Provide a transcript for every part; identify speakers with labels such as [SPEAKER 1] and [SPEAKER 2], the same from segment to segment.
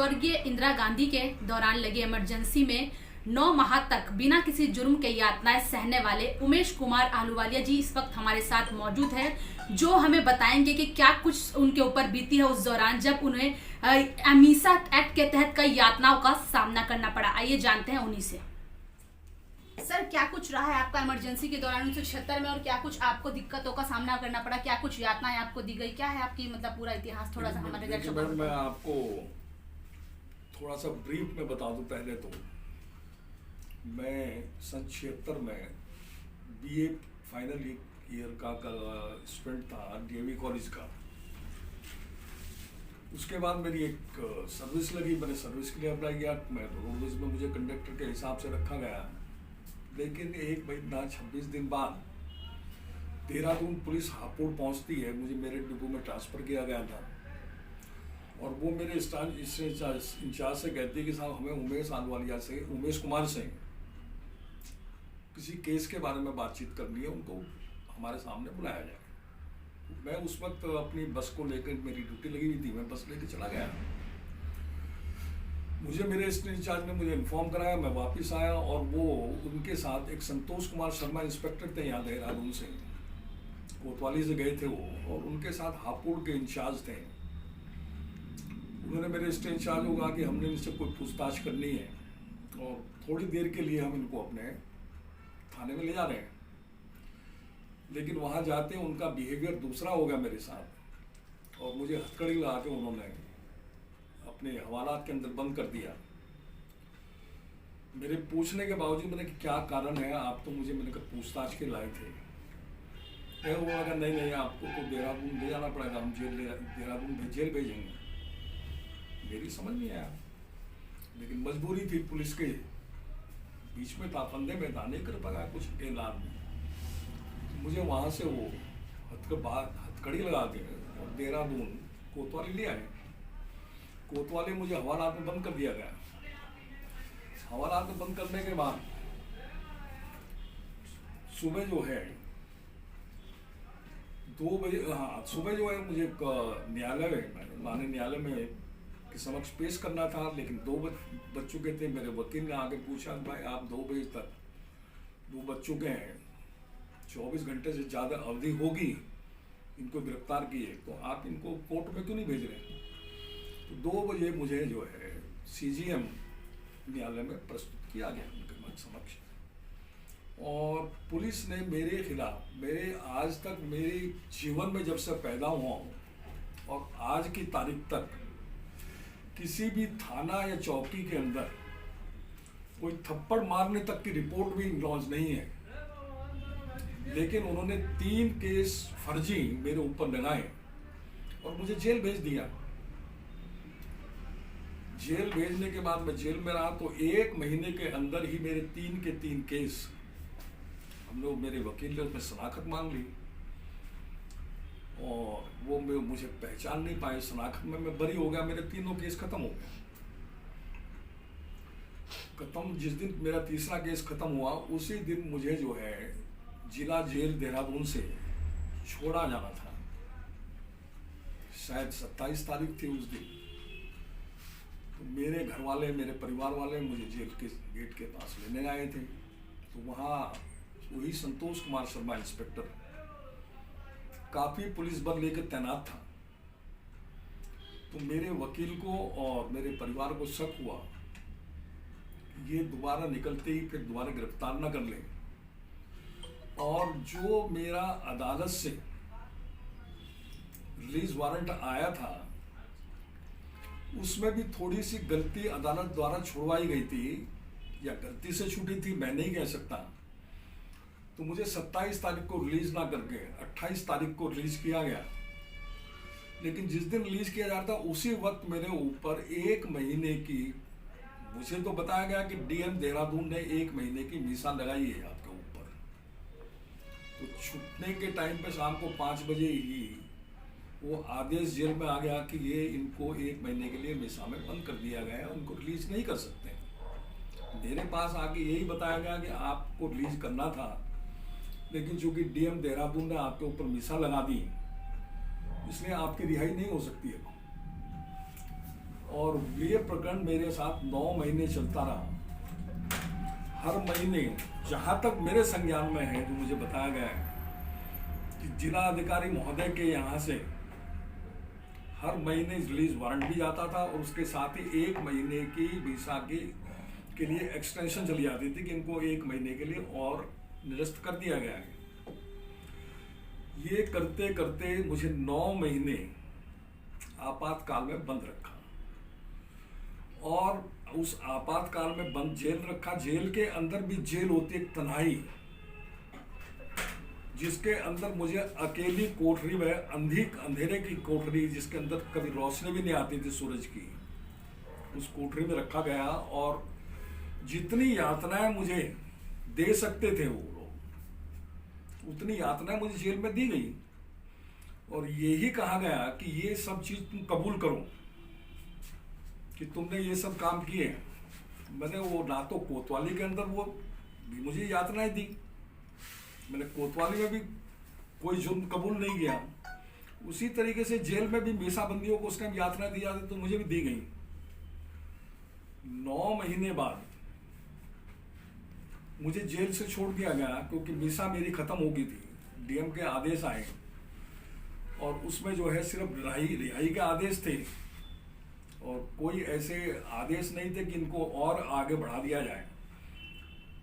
[SPEAKER 1] स्वर्गीय इंदिरा गांधी के दौरान लगी इमरजेंसी में 9 माह तक बिना किसी जुर्म के यातनाएं सहने वाले उमेश कुमार आहलूवालिया जी इस वक्त हमारे साथ मौजूद हैं, जो हमें बताएंगे कि क्या कुछ उनके ऊपर बीती है उस दौरान जब उन्हें अमीसा एक्ट के तहत कई यातनाओं का सामना करना पड़ा। आइए जानते हैं उन्हीं से। सर, क्या कुछ रहा है आपका इमरजेंसी के दौरान 1976 में, और क्या कुछ आपको दिक्कतों का सामना करना पड़ा, क्या कुछ यातनाएं आपको दी गई, क्या है आपकी मतलब पूरा इतिहास थोड़ा सा हमारे दर्शकों को।
[SPEAKER 2] मैं आपको थोड़ा सा ब्रीफ में बता दूं। पहले तो मैं सन 76 में बीए फाइनल ईयर का स्टूडेंट था डीएवी कॉलेज का। उसके बाद मेरी एक सर्विस लगी, मैंने सर्विस के लिए अप्लाई किया। मैं रोडवेज में मुझे कंडक्टर के हिसाब से रखा गया, लेकिन एक महीना 26 दिन बाद देहरादून पुलिस हापुड़ पहुंचती है। मुझे मेरे डिपो में ट्रांसफ़र किया गया था और वो मेरे इंचार्ज से कहती है कि साहब हमें उमेश कुमार से किसी केस के बारे में बातचीत करनी है, उनको हमारे सामने बुलाया जाए। मैं उस वक्त अपनी बस को लेकर, मेरी ड्यूटी लगी हुई थी, मैं बस लेकर चला गया। मुझे मेरे इंचार्ज ने मुझे इन्फॉर्म कराया, मैं वापस आया और वो उनके साथ एक संतोष कुमार शर्मा इंस्पेक्टर थे यहाँ देहरादून से, कोतवाली से गए थे वो, और उनके साथ हापुड़ के इंचार्ज थे। उन्होंने मेरे इंचार्ज को कहा कि हमने इनसे कोई पूछताछ करनी है और थोड़ी देर के लिए हम इनको अपने थाने में ले जा रहे हैं। लेकिन वहाँ जाते उनका बिहेवियर दूसरा हो गया मेरे साथ और मुझे हथकड़ी लगा के उन्होंने अपने हवालात के अंदर बंद कर दिया। मेरे पूछने के बावजूद मैंने कि क्या कारण है, आप तो मुझे मैंने कहा पूछताछ के लाए थे। वो कहा नहीं आपको तो देहरादून ले जाना पड़ेगा, हम देहरादून जेल भेजेंगे। मेरी समझ नहीं आया, लेकिन मजबूरी थी, पुलिस के बीच में था, फंदे में था, नहीं कर पाया कुछ ऐलान में। मुझे वहाँ से वो हथकड़ी लगा के और देहरादून कोतवाली ले आए। कोतवाली मुझे हवालात में बंद कर दिया गया। हवालात में बंद करने के बाद सुबह जो है 2 बजे, सुबह जो है मुझे माननीय न्यायालय में के समक्ष पेश करना था, लेकिन 2 बज चुके थे। मेरे वकील ने आगे पूछा, भाई आप 2 बजे तक 2 बज चुके हैं, 24 घंटे से ज़्यादा अवधि होगी इनको गिरफ्तार किए, तो आप इनको कोर्ट में क्यों नहीं भेज रहे? तो 2 बजे मुझे जो है सीजीएम न्यायालय में प्रस्तुत किया गया उनके समक्ष, और पुलिस ने मेरे खिलाफ, मेरे आज तक मेरे जीवन में जब से पैदा हुआ हूँ और आज की तारीख तक किसी भी थाना या चौकी के अंदर कोई थप्पड़ मारने तक की रिपोर्ट भी लॉन्च नहीं है। लेकिन उन्होंने 3 केस फर्जी मेरे ऊपर लगाए और मुझे जेल भेज दिया। जेल भेजने के बाद मैं जेल में रहा तो 1 महीने के अंदर ही मेरे 3 के 3 केस, हम लोग, मेरे वकील ने उसमें शनाख्त मांग ली और वो मुझे पहचान नहीं पाए। शनाख्त में मैं बरी हो गया, मेरे 3 केस खत्म हो गए। जिस दिन मेरा तीसरा केस खत्म हुआ उसी दिन मुझे जो है जिला जेल देहरादून से छोड़ा जाना था। शायद 27 तारीख थी उस दिन। तो मेरे घर वाले, मेरे परिवार वाले मुझे जेल के गेट के पास लेने आए थे। तो वहाँ वही संतोष कुमार शर्मा इंस्पेक्टर काफ़ी पुलिस बल लेकर तैनात था। तो मेरे वकील को और मेरे परिवार को शक हुआ ये दोबारा निकलते ही फिर दोबारा गिरफ्तार न कर ले, और जो मेरा अदालत से रिलीज वारंट आया था उसमें भी थोड़ी सी गलती अदालत द्वारा छुड़वाई गई थी, या गलती से छूटी थी मैं नहीं कह सकता। तो मुझे 27 तारीख को रिलीज ना करके 28 तारीख को रिलीज किया गया। लेकिन जिस दिन रिलीज किया जा रहा था उसी वक्त मेरे ऊपर 1 महीने की, मुझे तो बताया गया कि डीएम देहरादून ने 1 महीने की मीसा लगाई है आपके ऊपर। तो छूटने के टाइम पे शाम को 5 बजे ही वो आदेश जेल में आ गया कि ये इनको 1 महीने के लिए मीसा में बंद कर दिया गया है, उनको रिलीज नहीं कर सकते। मेरे पास आके यही बताया गया कि आपको रिलीज करना था, लेकिन चूंकि डीएम देहरादून ने आपके ऊपर मीसा लगा दी, इसलिए आपकी रिहाई नहीं हो सकती है। और ये प्रकरण मेरे साथ 9 महीने चलता रहा। हर महीने जहाँ तक मेरे संज्ञान में है, जो मुझे बताया गया है कि जिला अधिकारी महोदय के यहाँ से हर महीने रिलीज वारंट भी जाता था और उसके साथ ही 1 महीने की वीसा के लिए एक्सटेंशन चली जाती थी कि इनको 1 महीने के लिए और निरस्त कर दिया गया है। ये करते करते मुझे 9 महीने आपातकाल में बंद रखा और उस आपातकाल में बंद जेल रखा। जेल के अंदर भी जेल होती एक तन्हाई, जिसके अंदर मुझे अकेली कोठरी में, अंधेरे की कोठरी, जिसके अंदर कभी रोशनी भी नहीं आती थी सूरज की, उस कोठरी में रखा गया। और जितनी यातनाएं मुझे दे सकते थे वो लोग, उतनी यातनाएं मुझे जेल में दी गई और यही कहा गया कि ये सब चीज तुम कबूल करो कि तुमने ये सब काम किए। मैंने वो ना तो कोतवाली के अंदर वो भी मुझे यातनाएं दी, मैंने कोतवाली में भी कोई जुर्म कबूल नहीं किया, उसी तरीके से जेल में भी मीसाबंदियों को उस टाइम यातनाएं दी जाती तो मुझे भी दी गई। 9 महीने बाद मुझे जेल से छोड़ दिया गया क्योंकि मीसा मेरी खत्म हो गई थी। डीएम के आदेश आए और उसमें जो है सिर्फ रिहाई के आदेश थे और कोई ऐसे आदेश नहीं थे कि इनको और आगे बढ़ा दिया जाए,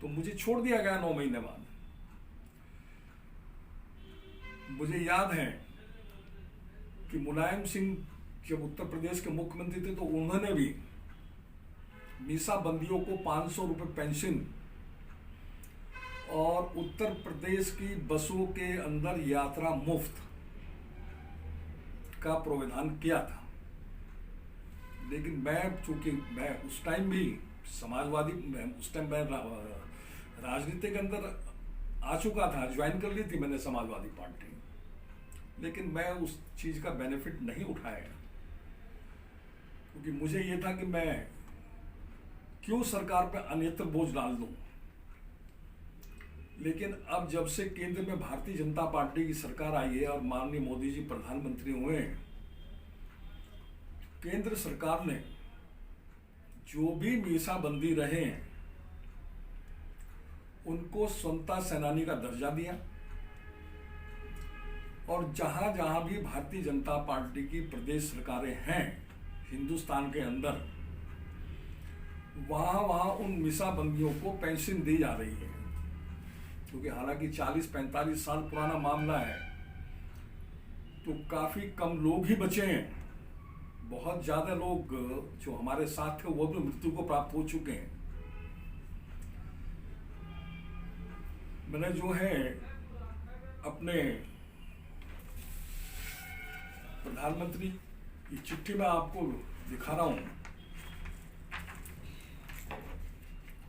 [SPEAKER 2] तो मुझे छोड़ दिया गया 9 महीने बाद। मुझे याद है कि मुलायम सिंह जब उत्तर प्रदेश के मुख्यमंत्री थे तो उन्होंने भी मीसा बंदियों को 500 रुपये पेंशन और उत्तर प्रदेश की बसों के अंदर यात्रा मुफ्त का प्रावधान किया था। लेकिन चूंकि मैं उस टाइम भी समाजवादी, उस टाइम मैं राजनीति के अंदर आ चुका था, ज्वाइन कर ली थी मैंने समाजवादी पार्टी, लेकिन मैं उस चीज का बेनिफिट नहीं उठाया क्योंकि मुझे ये था कि मैं क्यों सरकार पर अन्यत्र बोझ डाल दूं। लेकिन अब जब से केंद्र में भारतीय जनता पार्टी की सरकार आई है और माननीय मोदी जी प्रधानमंत्री हुए हैं, केंद्र सरकार ने जो भी मीसाबंदी रहे हैं उनको स्वतंत्रता सेनानी का दर्जा दिया और जहां जहां भी भारतीय जनता पार्टी की प्रदेश सरकारें हैं हिंदुस्तान के अंदर, वहां वहां उन मीसाबंदियों को पेंशन दी जा रही है। क्योंकि हालांकि 40-45 साल पुराना मामला है तो काफी कम लोग ही बचे हैं। बहुत ज्यादा लोग जो हमारे साथ थे वो भी मृत्यु को प्राप्त हो चुके हैं। मैंने जो है अपने प्रधानमंत्री की चिट्ठी में आपको दिखा रहा हूं।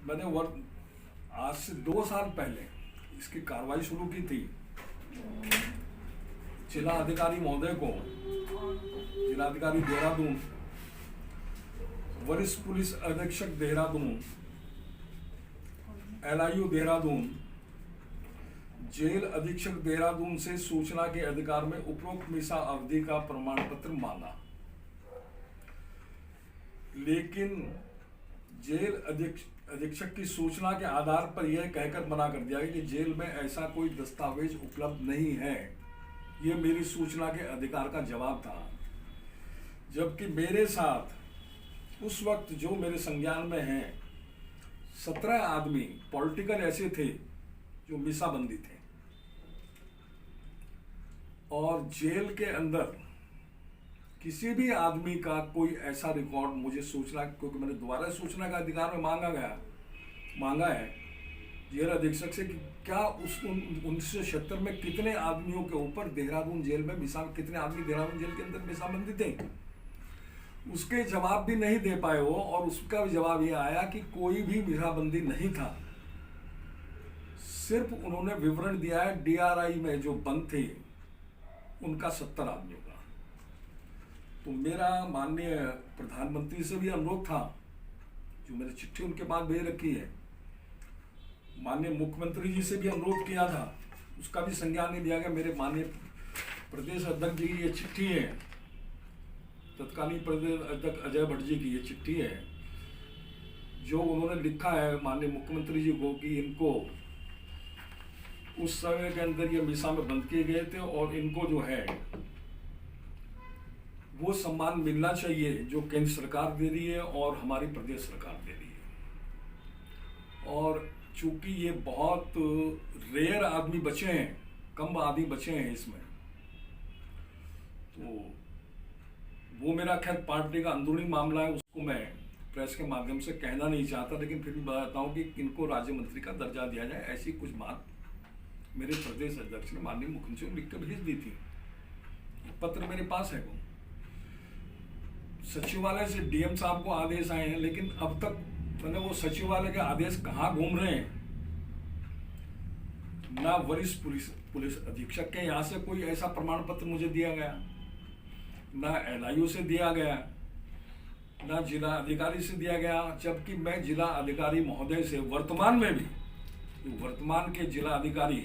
[SPEAKER 2] मैंने आज से 2 साल पहले इसकी कार्रवाई शुरू की थी। जिला अधिकारी महोदय को, जिलाधिकारी देहरादून, वरिष्ठ पुलिस अधीक्षक देहरादून, LIU देहरादून, जेल अधीक्षक देहरादून से सूचना के अधिकार में उपरोक्त मीसा अवधि का प्रमाण पत्र मांगा, लेकिन जेल अधीक्षक की सूचना के आधार पर यह कहकर मना कर दिया गया कि जेल में ऐसा कोई दस्तावेज उपलब्ध नहीं है। यह मेरी सूचना के अधिकार का जवाब था, जबकि मेरे साथ उस वक्त जो मेरे संज्ञान में हैं 17 आदमी पॉलिटिकल ऐसे थे जो मीसाबंदी थे और जेल के अंदर किसी भी आदमी का कोई ऐसा रिकॉर्ड मुझे सूचना, क्योंकि मैंने दोबारा सूचना का अधिकार में मांगा है जेल अधीक्षक से कि क्या उस 1976 में कितने आदमियों के ऊपर देहरादून जेल में कितने आदमी देहरादून जेल के अंदर मीसाबंदी थे। उसके जवाब भी नहीं दे पाए वो, और उसका जवाब ये आया कि कोई भी मीसाबंदी नहीं था। सिर्फ उन्होंने विवरण दिया है DRI में जो बंद थे उनका 70 आदमियों का। तो मेरा माननीय प्रधानमंत्री से भी अनुरोध था, जो मैंने चिट्ठी उनके पास भेज रखी है, माननीय मुख्यमंत्री जी से भी अनुरोध किया था, उसका भी संज्ञान नहीं लिया गया। मेरे माननीय प्रदेश अध्यक्ष जी की ये चिट्ठी है, तत्कालीन प्रदेश अध्यक्ष अजय भट्ट जी की ये चिट्ठी है, जो उन्होंने लिखा है माननीय मुख्यमंत्री जी को कि इनको उस समय के अंदर ये मीसा में बंद किए गए थे और इनको जो है वो सम्मान मिलना चाहिए जो केंद्र सरकार दे रही है और हमारी प्रदेश सरकार दे रही है। और चूंकि ये बहुत रेयर आदमी बचे हैं, कम आदमी बचे हैं इसमें, तो वो मेरा खैर पार्टी का अंदरूनी मामला है, उसको मैं प्रेस के माध्यम से कहना नहीं चाहता, लेकिन फिर भी बताता हूँ कि इनको राज्य मंत्री का दर्जा दिया जाए, ऐसी कुछ बात मेरे प्रदेश अध्यक्ष ने माननीय मुख्यमंत्री को लिख कर भेज दी थी। पत्र मेरे पास है। वो सचिवालय से डीएम साहब को आदेश आए हैं, लेकिन अब तक मैंने वो सचिवालय के आदेश कहाँ घूम रहे हैं, ना वरिष्ठ पुलिस अधीक्षक के यहाँ से कोई ऐसा प्रमाण पत्र मुझे दिया गया, ना एलआईओ से दिया गया, ना जिला अधिकारी से दिया गया, जबकि मैं जिला अधिकारी महोदय से वर्तमान में भी, वर्तमान के जिला अधिकारी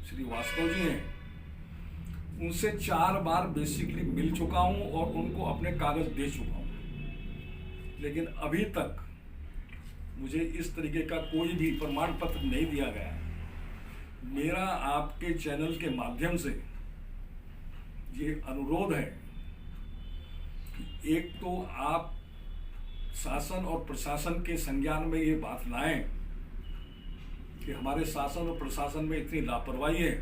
[SPEAKER 2] श्री वास्तव जी हैं, उनसे 4 बार बेसिकली मिल चुका हूं और उनको अपने कागज दे चुका हूं, लेकिन अभी तक मुझे इस तरीके का कोई भी प्रमाण पत्र नहीं दिया गया। मेरा आपके चैनल के माध्यम से ये अनुरोध है कि एक तो आप शासन और प्रशासन के संज्ञान में ये बात लाएं कि हमारे शासन और प्रशासन में इतनी लापरवाही है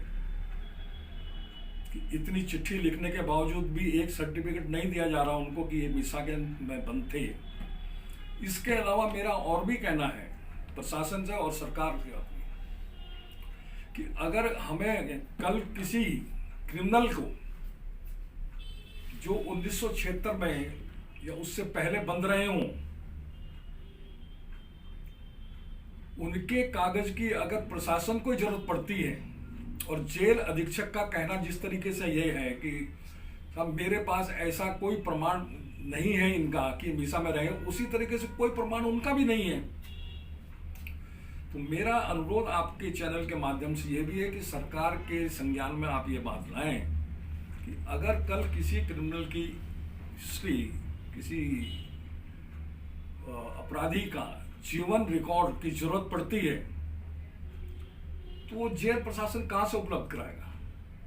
[SPEAKER 2] कि इतनी चिट्ठी लिखने के बावजूद भी एक सर्टिफिकेट नहीं दिया जा रहा उनको कि ये मीसा के में बंद थे। इसके अलावा मेरा और भी कहना है प्रशासन से और सरकार से कि अगर हमें कल किसी क्रिमिनल को जो 1976 में या उससे पहले बंद रहे हों, उनके कागज की अगर प्रशासन को जरूरत पड़ती है, और जेल अधीक्षक का कहना जिस तरीके से ये है कि साहब मेरे पास ऐसा कोई प्रमाण नहीं है इनका कि मीसा में रहे, उसी तरीके से कोई प्रमाण उनका भी नहीं है। तो मेरा अनुरोध आपके चैनल के माध्यम से ये भी है कि सरकार के संज्ञान में आप ये बात लाएं कि अगर कल किसी क्रिमिनल की हिस्ट्री, किसी अपराधी का जीवन रिकॉर्ड की जरूरत पड़ती है, तो वो जेल प्रशासन कहाँ से उपलब्ध कराएगा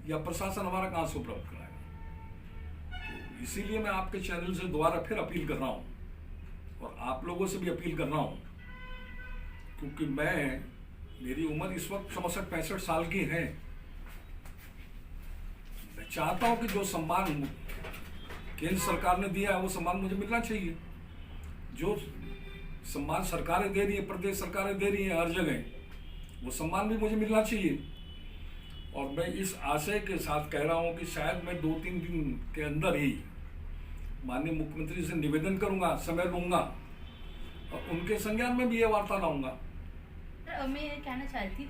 [SPEAKER 2] या प्रशासन हमारा कहाँ से उपलब्ध कराएगा। तो इसीलिए मैं आपके चैनल से दोबारा फिर अपील कर रहा हूँ और आप लोगों से भी अपील कर रहा हूँ, क्योंकि मेरी उम्र इस वक्त 64-65 साल की है। मैं चाहता हूँ कि जो सम्मान केंद्र सरकार ने दिया है वो सम्मान मुझे मिलना चाहिए। जो सम्मान सरकारें दे रही है, प्रदेश सरकारें दे रही है हर जगह, वो सम्मान भी मुझे मिलना चाहिए। और मैं इस आशय के साथ कह रहा हूं कि शायद मैं 2-3 दिन के अंदर ही माननीय मुख्यमंत्री से निवेदन करूंगा, समय लूंगा और उनके संज्ञान में भी ये वार्ता लाऊंगा।
[SPEAKER 1] मैं ये कहना चाह रही थी,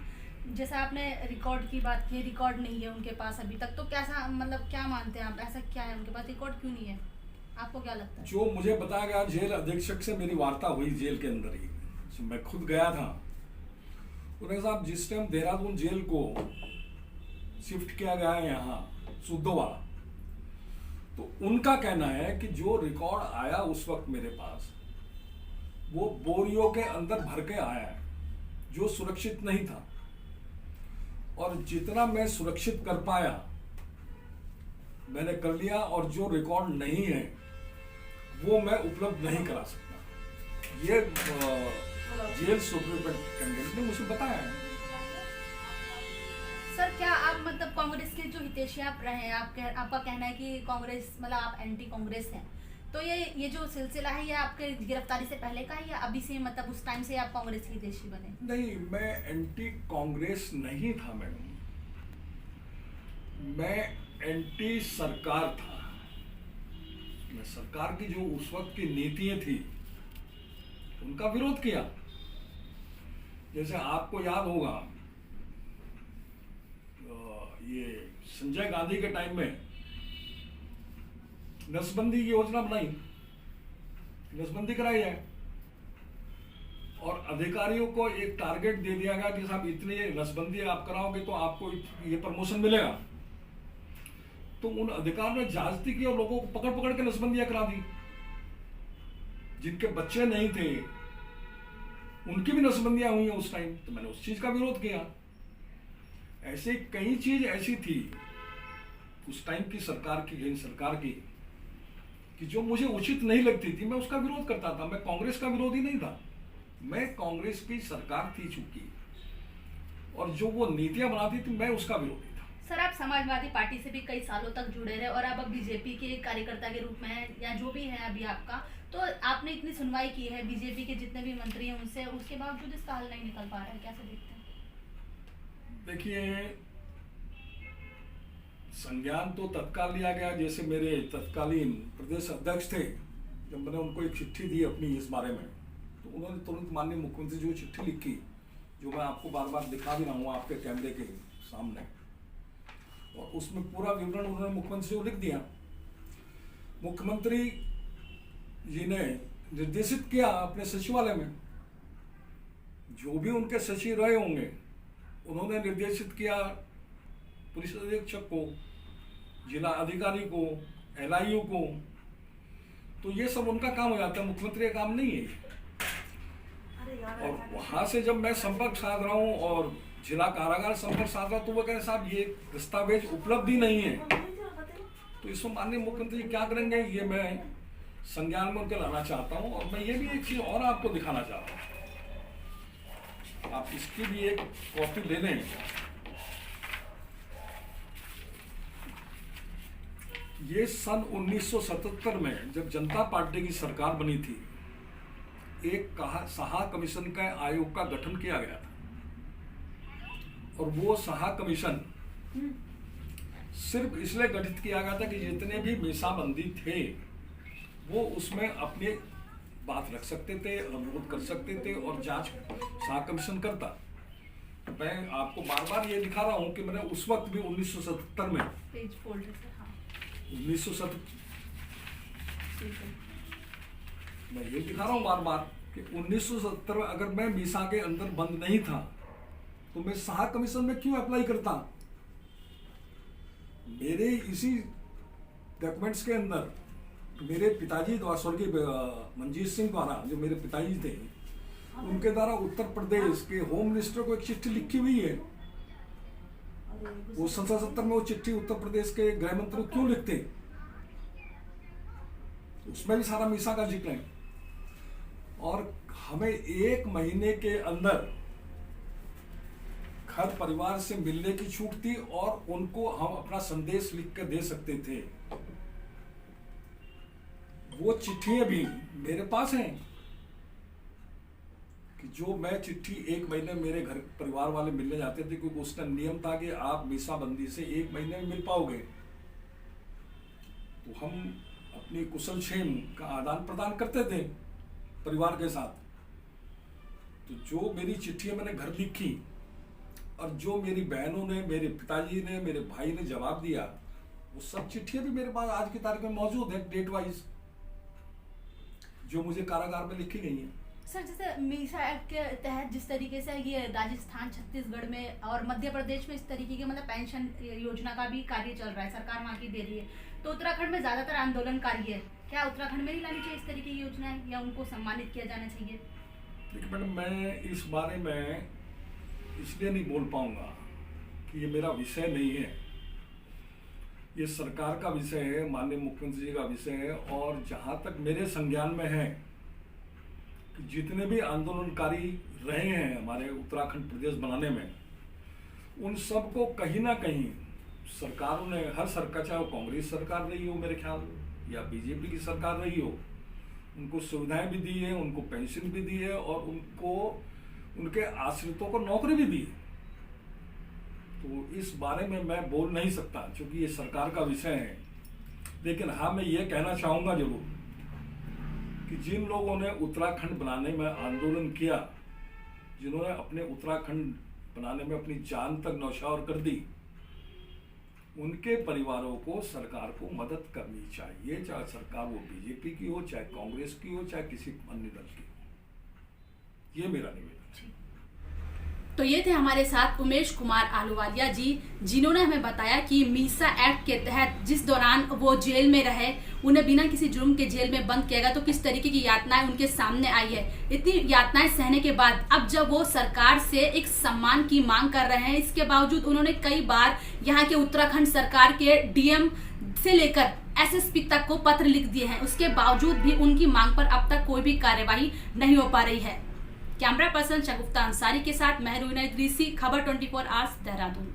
[SPEAKER 1] जैसा आपने रिकॉर्ड की बात की, रिकॉर्ड नहीं है उनके पास अभी तक, तो कैसा, मतलब क्या मानते हैं आप, ऐसा क्या है उनके पास, रिकॉर्ड क्यों नहीं है, आपको क्या लगता है?
[SPEAKER 2] जो मुझे बताया गया, जेल अधीक्षक से मेरी वार्ता हुई जेल के अंदर ही, तो मैं खुद गया था। उन्होंने साहब जिस टाइम देहरादून जेल को शिफ्ट किया गया है यहाँ सुद्धोवाला, तो उनका कहना है कि जो रिकॉर्ड आया उस वक्त मेरे पास, वो बोरियों के अंदर भर के आया है, जो सुरक्षित नहीं था, और जितना मैं सुरक्षित कर पाया मैंने कर लिया, और जो रिकॉर्ड नहीं है वो मैं उपलब्ध नहीं करा सकता। ये जेल सुपरिटेंडेंट ने मुझे बताया है।
[SPEAKER 1] सर क्या आप मतलब कांग्रेस के जो हितैषी आप रहे हैं, आपका कहना है कि कांग्रेस, मतलब आप एंटी कांग्रेस हैं, तो ये जो सिलसिला है ये आपके गिरफ्तारी से पहले का है या अभी से, मतलब उस टाइम से आप कांग्रेस के हितैषी बने?
[SPEAKER 2] नहीं, मैं एंटी कांग्रेस नहीं था मैडम, मैं एंटी सरकार था। मैं सरकार की जो उस वक्त की नीतियां थी उनका विरोध किया। जैसे आपको याद होगा ये संजय गांधी के टाइम में नसबंदी की योजना बनाई, नसबंदी कराई जाए, और अधिकारियों को एक टारगेट दे दिया गया कि साहब इतनी नसबंदी आप कराओगे तो आपको ये प्रमोशन मिलेगा। तो उन अधिकार में जांचती की और लोगों को पकड़ पकड़ के नसबंदियां करा दी। जिनके बच्चे नहीं थे उनकी भी नसबंदियां हुई हैं उस टाइम, तो मैंने उस चीज का विरोध किया। ऐसे कई चीज ऐसी थी उस टाइम की सरकार की, केंद्र सरकार की, कि जो मुझे उचित नहीं लगती थी, मैं उसका विरोध करता था। मैं कांग्रेस का विरोधी नहीं था, मैं कांग्रेस की सरकार थी चूंकि, और जो वो नीतियां बनाती थी मैं उसका विरोधी था।
[SPEAKER 1] सर, आप समाजवादी पार्टी से भी कई सालों तक जुड़े रहे और अब बीजेपी के कार्यकर्ता के रूप में हैं या जो भी है अभी आपका, तो आपने इतनी सुनवाई की है बीजेपी के जितने भी मंत्री हैं उनसे, उसके बावजूद इसका हल नहीं निकल पा रहा है, कैसे देखते हैं?
[SPEAKER 2] देखिए, संज्ञान तो तत्काल लिया गया। जैसे मेरे तत्कालीन प्रदेश अध्यक्ष थे, जब मैंने उनको एक चिट्ठी दी अपनी इस बारे में, तो उन्होंने तुरंत माननीय मुख्यमंत्री जो चिट्ठी लिखी, जो मैं आपको बार बार दिखा भी रहा हूँ आपके कैमरे के सामने, और उसमें पूरा विवरण उन्होंने मुख्यमंत्री को लिख दिया। मुख्यमंत्री जी ने निर्देशित किया अपने सचिवालय में, जो भी उनके सचिव रहे होंगे उन्होंने निर्देशित किया पुलिस अधीक्षक को, जिला अधिकारी को, LIU को, तो ये सब उनका काम हो जाता है, मुख्यमंत्री का काम नहीं है। और वहां से जब मैं संपर्क साध रहा हूँ और जिला कारागार संपर्क साध रहा हूँ, तो वो कह रहे साहब ये दस्तावेज उपलब्ध ही नहीं है। तो इसमें माननीय मुख्यमंत्री क्या करेंगे, ये मैं संज्ञान में उनके लाना चाहता हूँ। और मैं ये भी एक चीज और आपको दिखाना चाहता हूँ, आप इसकी भी एक कॉपी ले लें। ये सन 1977 में जब जनता पार्टी की सरकार बनी थी, एक साहा कमीशन का आयोग का गठन किया गया था, और वो साहा कमीशन सिर्फ इसलिए गठित किया गया था कि जितने भी मीसाबंदी थे वो उसमें अपनी बात रख सकते थे, अनुरोध कर सकते थे, और जांच साहा कमीशन करता। मैं आपको बार बार ये दिखा रहा हूं कि मैंने उस वक्त भी 1977 में
[SPEAKER 1] पेज फोल्डर से, हाँ,
[SPEAKER 2] 1970 मैं ये दिखा रहा हूँ बार बार कि 1970 में अगर मैं मीसा के अंदर बंद नहीं था तो मैं साहा कमीशन में क्यों अप्लाई करता। मेरे इसी डॉक्यूमेंट्स के अंदर मेरे पिताजी द्वारा, स्वर्गीय मंजीत सिंह द्वारा, जो मेरे पिताजी थे, उनके द्वारा उत्तर प्रदेश के होम मिनिस्टर को एक चिट्ठी लिखी हुई है। वो 77 में वो चिट्ठी उत्तर प्रदेश के गृह मंत्री क्यों लिखते, उसमें भी सारा मीसा का जिक्र है। और हमें 1 महीने के अंदर घर परिवार से मिलने की छूट थी, और उनको हम अपना संदेश लिख कर दे सकते थे। वो चिट्ठियां भी मेरे पास हैं कि जो मैं चिट्ठी 1 महीने मेरे घर परिवार वाले मिलने जाते थे, क्योंकि उसका नियम था कि आप मीसाबंदी से 1 महीने में मिल पाओगे, तो हम अपनी कुशल क्षेम का आदान प्रदान करते थे परिवार के साथ। तो जो मेरी चिट्ठियां मैंने घर लिखी, और जो मेरी बहनों ने, मेरे पिताजी ने, मेरे भाई ने जवाब दिया, वो सब चिट्ठियां भी मेरे पास आज की तारीख में मौजूद है, डेट वाइज, जो मुझे कारागार में लिखी गई है।
[SPEAKER 1] सर, जैसे मीसा एक्ट के तहत जिस तरीके से ये राजस्थान, छत्तीसगढ़ में और मध्य प्रदेश में इस तरीके के मतलब पेंशन योजना का भी कार्य चल रहा है, सरकार वहाँ की दे रही है, तो उत्तराखंड में ज्यादातर आंदोलनकारी है, क्या उत्तराखंड में नहीं लानी चाहिए इस तरीके की योजनाएं, या उनको सम्मानित किया जाना चाहिए?
[SPEAKER 2] देखिए मैडम, मैं इस बारे में इसलिए नहीं बोल पाऊंगा कि ये मेरा विषय नहीं है, ये सरकार का विषय है, माननीय मुख्यमंत्री जी का विषय है। और जहां तक मेरे संज्ञान में है कि जितने भी आंदोलनकारी रहे हैं हमारे उत्तराखंड प्रदेश बनाने में, उन सबको कहीं ना कहीं सरकारों ने, हर सरकार, चाहे वो कांग्रेस सरकार रही हो मेरे ख्याल, या बीजेपी की सरकार रही हो, उनको सुविधाएं भी दी है, उनको पेंशन भी दी है, और उनको, उनके आश्रितों को नौकरी भी दी है। तो इस बारे में मैं बोल नहीं सकता क्योंकि ये सरकार का विषय है। लेकिन हाँ, मैं ये कहना चाहूँगा जरूर कि जिन लोगों ने उत्तराखंड बनाने में आंदोलन किया, जिन्होंने अपने उत्तराखंड बनाने में अपनी जान तक न्यौछावर कर दी, उनके परिवारों को, सरकार को मदद करनी चाहिए, चाहे सरकार वो बीजेपी की हो, चाहे कांग्रेस की हो, चाहे किसी अन्य दल की हो। ये मेरा निवेदन है।
[SPEAKER 1] तो ये थे हमारे साथ उमेश कुमार आलूवालिया जी, जिन्होंने हमें बताया कि मीसा एक्ट के तहत जिस दौरान वो जेल में रहे, उन्हें बिना किसी जुर्म के जेल में बंद किया गया, तो किस तरीके की यातनाएं उनके सामने आई है। इतनी यातनाएं सहने के बाद अब जब वो सरकार से एक सम्मान की मांग कर रहे हैं, इसके बावजूद उन्होंने कई बार यहाँ के उत्तराखंड सरकार के डीएम से लेकर एसएसपी तक को पत्र लिख दिए हैं, उसके बावजूद भी उनकी मांग पर अब तक कोई भी कार्यवाही नहीं हो पा रही है। कैमरा पर्सन शगुफ्ता अंसारी के साथ महरूना इदरीसी, खबर 24 आवर्स, देहरादून।